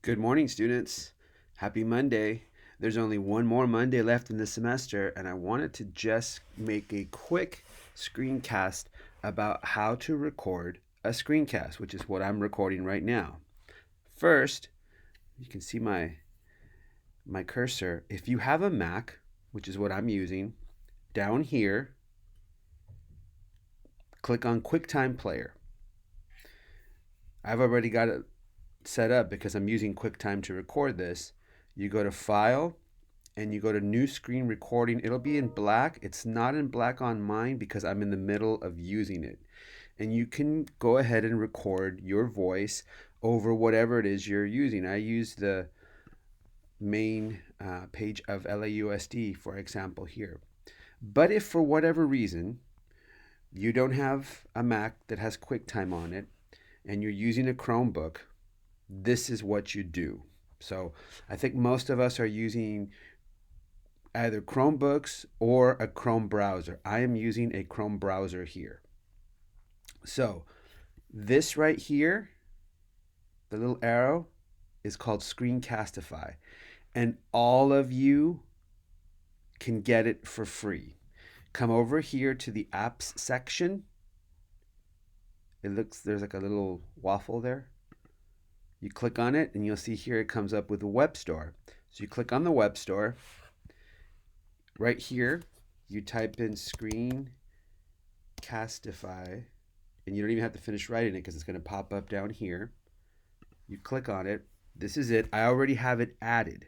Good morning, students. Happy Monday. There's only one more Monday left in the semester, and I wanted to just make a quick screencast about how to record a screencast, which is what I'm recording right now. First, you can see my cursor. If you have a Mac, which is what I'm using, down here, click on QuickTime Player. I've already got it set up because I'm using QuickTime to record this. You go to File and you go to New Screen Recording. It'll be in black. It's not in black on mine because I'm in the middle of using it. And you can go ahead and record your voice over whatever it is you're using. I use the main page of LAUSD, for example, here. But if for whatever reason you don't have a Mac that has QuickTime on it and you're using a Chromebook, this is what you do. So I think most of us are using either Chromebooks or a Chrome browser. I am using a Chrome browser here. So this right here, the little arrow, is called Screencastify. And all of you can get it for free. Come over here to the apps section. There's like a little waffle there. You click on it and you'll see here it comes up with a web store. So you click on the web store. Right here, you type in Screencastify, and you don't even have to finish writing it because it's going to pop up down here. You click on it. This is it. I already have it added.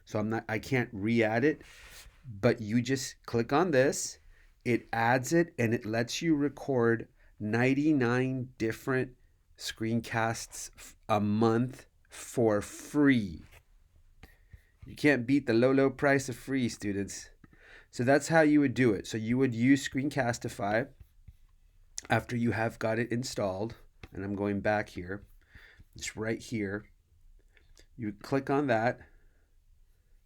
So I can't re-add it, but you just click on this. It adds it and it lets you record 99 different screencasts a month for free. You can't beat the low price of free, students. So that's how you would do it. So you would use Screencastify after you have got it installed. And I'm going back here. It's right here. You click on that.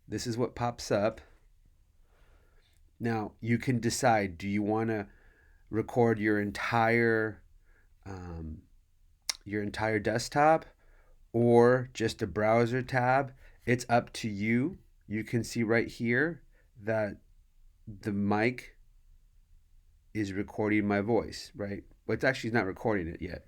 This is what pops up. Now you can decide, do you want to record your entire desktop or just a browser tab? It's up to you. You can see right here that the mic is recording my voice, right? But it's actually not recording it yet.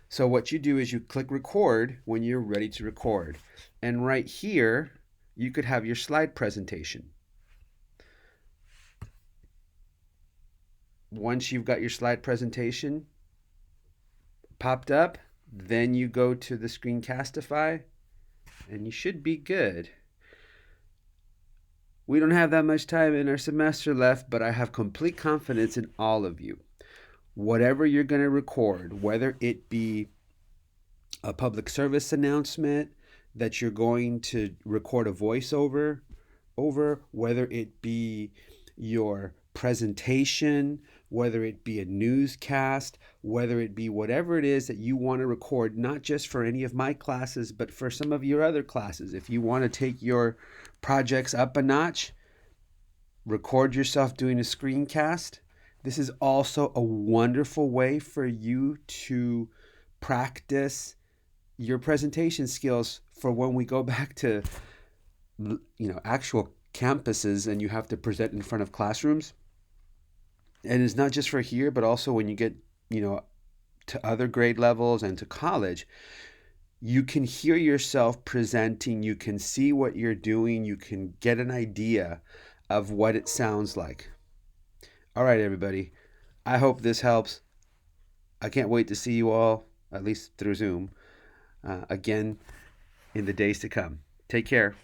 So what you do is you click record when you're ready to record. And right here, you could have your slide presentation. Once you've got your slide presentation popped up, then you go to the Screencastify and you should be good. We don't have that much time in our semester left, but I have complete confidence in all of you. Whatever you're going to record, whether it be a public service announcement that you're going to record a voiceover over, whether it be your presentation, whether it be a newscast, whether it be whatever it is that you want to record, not just for any of my classes, but for some of your other classes. If you want to take your projects up a notch, record yourself doing a screencast. This is also a wonderful way for you to practice your presentation skills for when we go back to, actual campuses and you have to present in front of classrooms. And it's not just for here, but also when you get, to other grade levels and to college, you can hear yourself presenting, you can see what you're doing, you can get an idea of what it sounds like. All right, everybody. I hope this helps. I can't wait to see you all, at least through Zoom, again in the days to come. Take care.